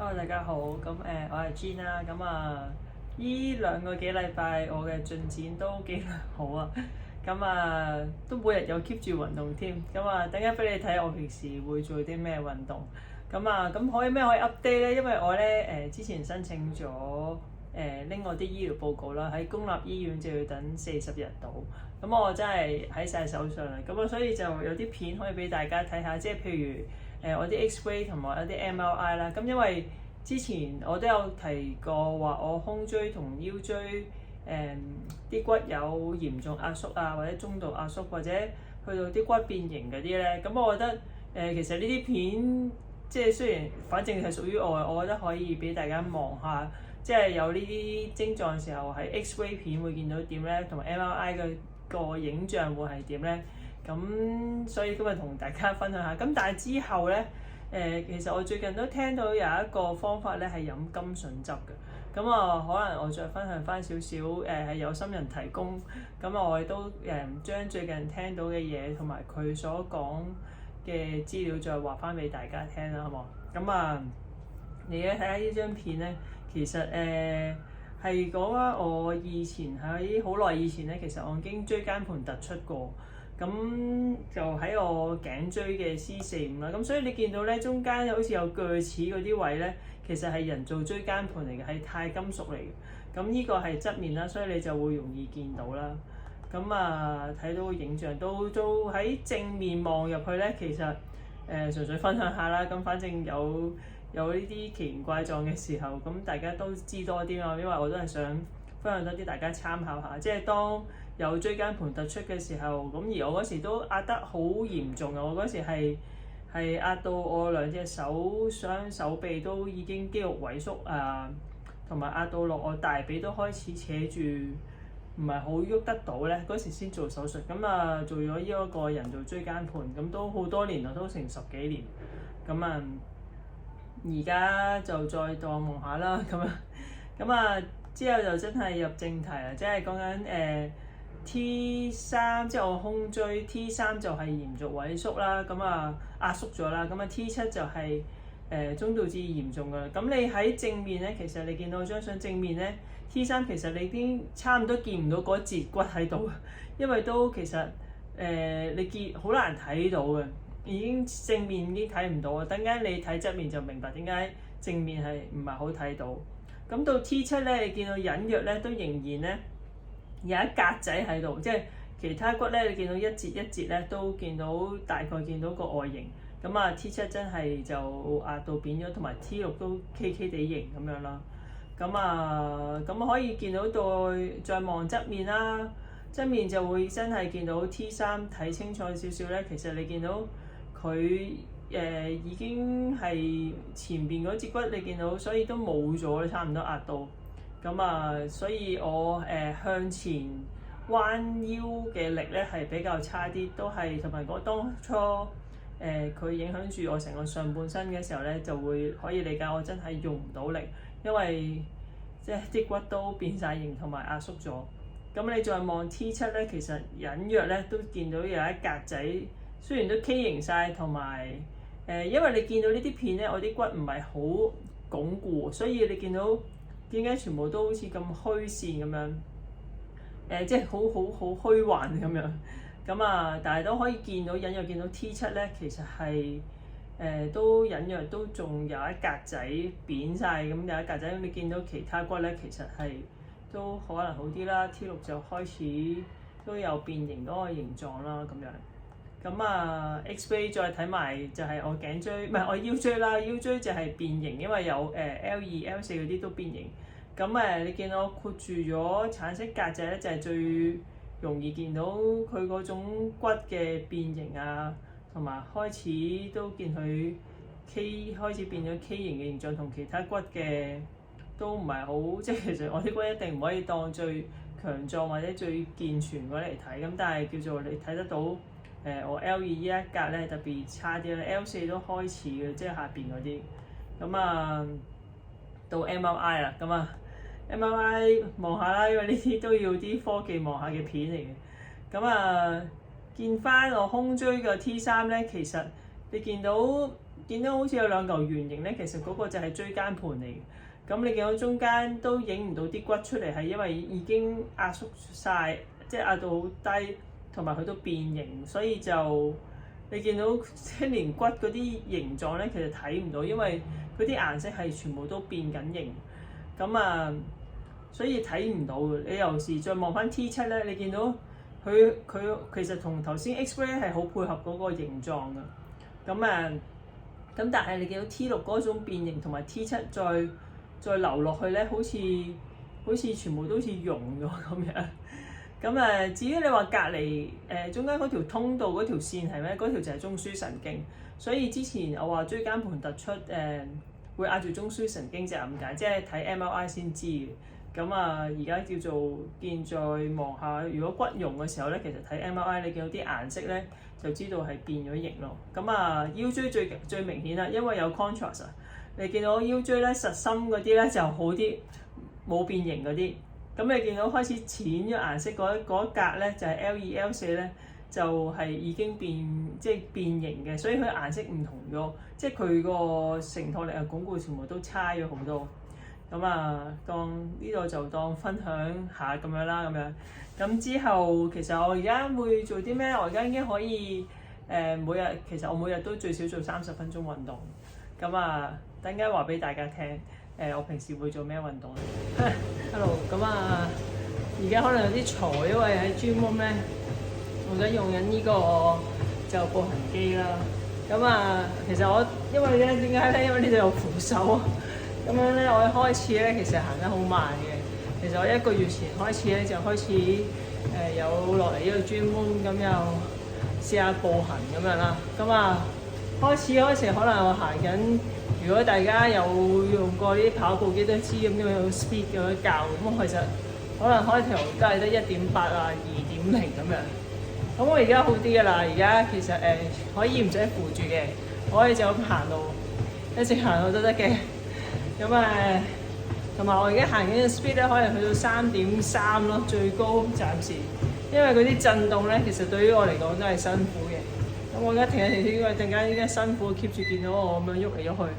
Hello，大家好，我係 Jean 啦，依兩個幾禮拜我嘅進展都幾良好啊，都每日有 keep 住運動添，等間俾你睇我平時會做啲咩運動，咁可以 update 咧？因為我咧之前申請咗拎我啲醫療報告啦，喺公立醫院就要等40日到，咁我真係喺晒手上啦，所以就有啲片可以俾大家睇下，即係譬如。我啲 X-ray 同埋有啲 MRI 啦，咁因為之前我都有提過話，我胸椎同腰椎啲骨有嚴重壓縮啊，或者中度壓縮，或者去到啲骨變形嗰啲咧，咁我覺得其實呢啲片即係雖然反正係屬於我覺得可以俾大家望下，即係有呢啲症狀嘅時候喺 X-ray 片會見到點咧，同埋 MRI 嘅個影像會係點咧。咁所以今日同大家分享下，但係之後咧，其實我最近都聽到有一個方法咧係飲甘筍汁嘅，可能我再分享翻少少，係有心人提供，我亦都將最近聽到嘅嘢同埋佢所講嘅資料再話翻俾大家聽啦，好冇？你睇下呢張片咧，其實係講啦，我以前喺好耐以前咧，其實我已經椎間盤突出過。咁就喺我頸椎嘅 C45啦，咁所以你見到咧中間好似有鋸齒嗰啲位咧，其實係人造椎間盤嚟嘅，係鈦金屬嚟嘅。咁呢個係側面啦，所以你就會容易見到啦。睇到個影像都喺正面望入去咧，其實純粹分享下啦。反正有呢啲奇形怪狀嘅時候，咁大家都知多啲嘛，因為我都係想分享多啲大家參考下，即係當有椎間盤突出嘅時候，而我嗰時都壓得好嚴重啊！我嗰時係壓到我兩隻手雙手臂都已經肌肉萎縮啊，同埋壓到落我大髀都開始扯住，唔係好喐得到咧。嗰時先做手術，做咗呢一個人造椎間盤，都好多年啦，都成10幾年。而家就再當望下啦，之後就真係入正題啦，即係講緊T3，即係我胸椎 T3 就係嚴重萎縮啦，壓縮咗啦，T7 就係中度至嚴重噶啦。咁你喺正面咧，其實你見到張相正面咧 T3 其實你已經差唔多見唔到嗰節骨喺度，因為都其實你見好難睇到嘅，已經正面已經睇唔到啊。等間你睇側面就明白點解正面係唔係好睇到。咁到 T7 咧，你見到隱約咧都仍然咧有一格仔喺度，即係其他骨咧，你見到一節一節咧都見到大概見到個外形。T7 真係就壓到扁咗，同埋 T6 都 K 地形咁樣啦。可以見到再望側面啦，側面就會真係見到 T3 睇清楚少少咧。其實你見到佢已經係前邊嗰節骨你見到，所以都冇咗，差唔多壓到。所以我向前彎腰嘅力咧係比較差啲，都係同埋我當初佢影響住我成個上半身嘅時候咧，就會可以理解我真係用唔到力，因為即係啲骨都變晒形同埋壓縮咗。你再望 T7 咧，其實隱約咧都見到有一格仔。雖然都畸形晒，同埋因為你見到呢啲片咧，我啲骨唔係好鞏固，所以你見到點解全部都好似咁虛線咁樣？即係好虛幻咁樣。但係都可以見到隱約見到 T7 咧，其實係都隱約都仲有一格仔扁晒，咁有一格仔。你見到其他骨咧，其實係都可能好啲啦。T6 就開始都有變形嗰個形狀啦，咁樣。X-ray 再睇埋就係我頸椎，唔係我腰椎啦。腰椎就係變形，因為有L2、L4 嗰啲都變形。你見到我括住咗橙色格仔咧，就係最容易見到佢嗰種骨嘅變形啊，同埋開始都見佢開始變咗 K 型嘅形狀，同其他骨嘅都唔係好，即係其實我啲骨一定唔可以當最強壯或者最健全嗰嚟睇，但係叫做你睇得到。我 L2 呢一格咧特別差啲咧，L4 都開始嘅，即係下邊嗰啲。到 MRI 啦，MRI 望下啦，因為呢啲都要啲科技望下嘅片嚟嘅。見翻我胸椎嘅 T3 咧，其實你見到好似有兩嚿圓形咧，其實嗰個就係椎間盤嚟嘅。咁你見到中間都影唔到啲骨出嚟，係因為已經壓縮晒，即係壓到好低，同埋佢都變形，所以就你見到即係連骨嗰啲形狀咧，其實睇唔到，因為嗰啲顏色係全部都變緊形。咁所以睇唔到嘅。你有時再望翻 T7咧，你見到佢其實同頭先 X-ray 係好配合嗰個形狀嘅。咁但係你見到 T6嗰種變形同埋 T7再流落去咧，好似全部都好似溶咗咁樣。至於你話隔離中間嗰條通道嗰條線係咩？嗰條就係中樞神經。所以之前我話椎間盤突出會壓住中樞神經就係咁解，即係睇 MRI 先知嘅。而家叫做見再望下，如果骨溶嘅時候咧，其實睇 MRI 你見到啲顏色咧，就知道係變咗形咯。腰椎最明顯啦，因為有 contrast 啊。你見到腰椎咧實心嗰啲咧就好啲，冇變形嗰啲。咁你見到開始淺咗顏色嗰一格咧，就係 L2、L4咧，就係已經變形嘅，所以佢顏色唔同咗，即係佢個承托力啊、鞏固全部都差咗好多。當呢度就當分享下咁樣啦，咁樣。咁之後其實我而家會做啲咩？我而家已經可以其實我每日都最少做30分鐘運動。等陣話俾大家聽。我平時會做咩運動咧？Hello，而家可能有啲嘈，因為喺 gym room 咧，我而家用緊呢個就步行機啦。其實我因為咧點解咧？因為呢度有扶手，咁樣咧我一開始咧其實行得好慢嘅。其實我1個月前開始咧就開始有落嚟呢個 gym room，咁又試下步行咁樣啦。開始嗰時可能我行緊。如果大家有用過啲跑步機都知咁樣 speed 咁樣校，咁其實可能開頭都係得1.8啊、2.0咁樣。咁我而家好啲㗎啦，而家其實可以唔使扶住嘅，可以就咁行路，一直行路都得嘅。同埋我而家行緊嘅 speed 咧，可能去到3.3咯，最高暫時。因為嗰啲震動咧，其實對於我嚟講都係辛苦嘅。我而家停一停先，因為陣間依家辛苦 keep 住見到我咁樣喐嚟喐去。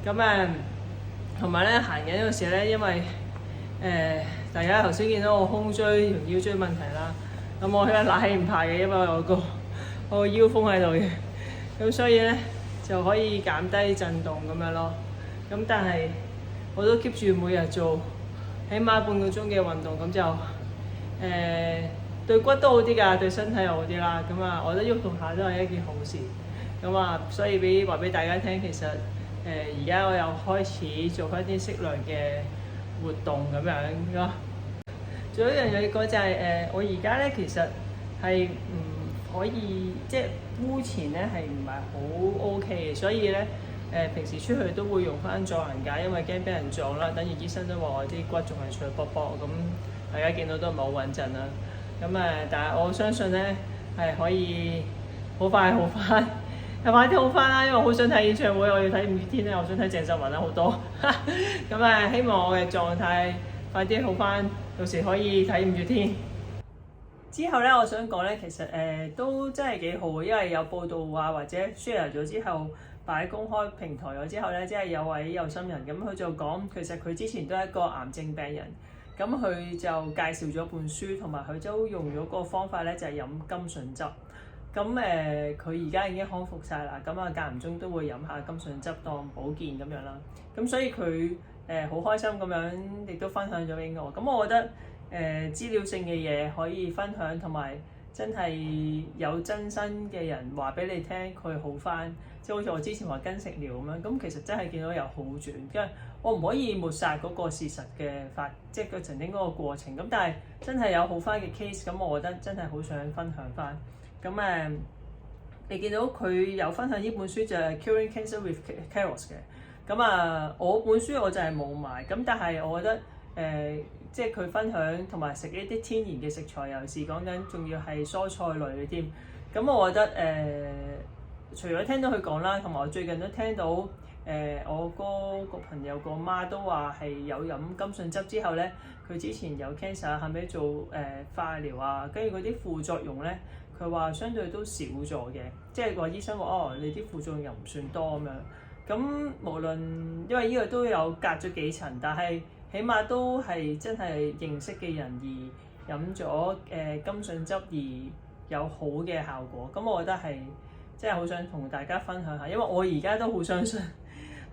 同埋咧行緊嗰時咧，因為大家頭先見到我胸椎同腰椎問題啦，我而家拿起唔怕嘅，因為我個腰封喺度嘅，咁所以咧就可以減低震動咁樣咯。但係我都 keep 住每日做起碼半個鐘嘅運動，咁就對骨都好啲㗎，對身體又好啲啦。我覺得喐動下都係一件好事。所以話俾大家聽，其實而家我又開始做翻啲適量嘅活動咁樣咯。仲有一樣嘢講就係我而家咧其實係唔可以即係污前咧係唔係好 OK 嘅，所以咧平時出去都會用翻助行架，因為驚俾人撞啦。等於醫生都話我啲骨仲係脆卜卜，咁大家見到都唔係好穩陣啦。但係我相信咧係可以好快好翻。快啲好翻啦！因為我好想睇演唱會，我要睇五月天咧，我想睇鄭秀文啦好多。希望我嘅狀態快啲好翻，到時可以睇五月天。之後咧，我想講咧，其實都真係幾好，因為有報道話或者 share 咗之後擺公開平台咗之後咧，即係有位有心人咁佢就講，其實佢之前都係一個癌症病人，佢就介紹咗本書，同埋佢都用咗個方法咧，就係飲甘筍汁。佢而家已經康復晒啦，間唔中都會飲下甘筍汁當保健咁樣啦。所以佢好開心咁樣，亦都分享咗俾我。我覺得資料性嘅嘢可以分享，同埋真係有真身嘅人話俾你聽佢好翻，即係好似我之前話跟食療咁樣。其實真係見到有好轉，因為我唔可以抹殺嗰個事實嘅即係佢曾經嗰個過程。但係真係有好翻嘅 case，我覺得真係好想分享翻。你見到佢有分享呢本書就係 Curing Cancer with Carrots 嘅。我本書我就係冇買，但係我覺得即係佢分享同埋食一啲天然嘅食材，尤其是講緊仲要係蔬菜類嘅添。我覺得除咗聽到佢講啦，同埋我最近都聽到我個朋友個媽都話係有飲甘筍汁之後咧，佢之前有 cancer，後尾做化療啊，跟住嗰啲副作用咧，佢話相對都少咗嘅，即係個醫生話哦，你啲副作用又唔算多咁樣。咁無論因為呢個都有隔咗幾層，但係起碼都係真係認識嘅人而飲咗甘筍汁而有好嘅效果。咁我覺得係真係好想同大家分享下，因為我而家都好相信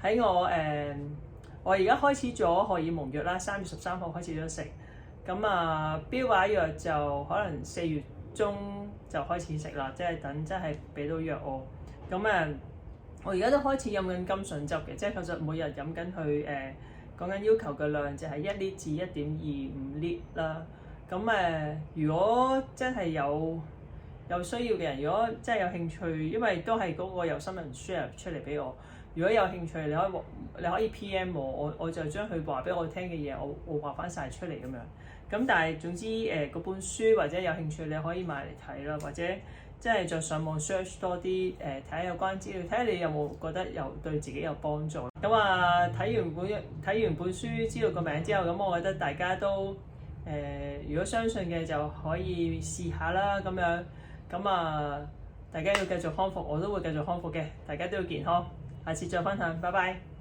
喺我而家開始咗荷爾蒙藥啦，3月13號開始咗食。咁啊標靶藥就可能4月中就開始食啦，即係等真係俾到藥我。咁我而家都開始飲緊甘筍汁嘅，即係其實每日飲緊佢講緊要求嘅量就係1 lit 至1.25 lit 啦。咁如果真係有需要嘅人，如果真係有興趣，因為都係嗰個有心人 share 出嚟俾我。如果有興趣，你可以 PM 我就將佢話俾我聽嘅嘢，我話翻晒出嚟咁樣。咁但係總之嗰本書或者有興趣，你可以買嚟睇啦，或者即係再上網 search 多啲睇下有關資料，睇下你有冇覺得對自己有幫助。咁睇完本書知道個名之後，咁我覺得大家都如果相信嘅就可以試下啦咁樣。大家要繼續康復，我都會繼續康復嘅，大家都要健康。下次再分享，拜拜。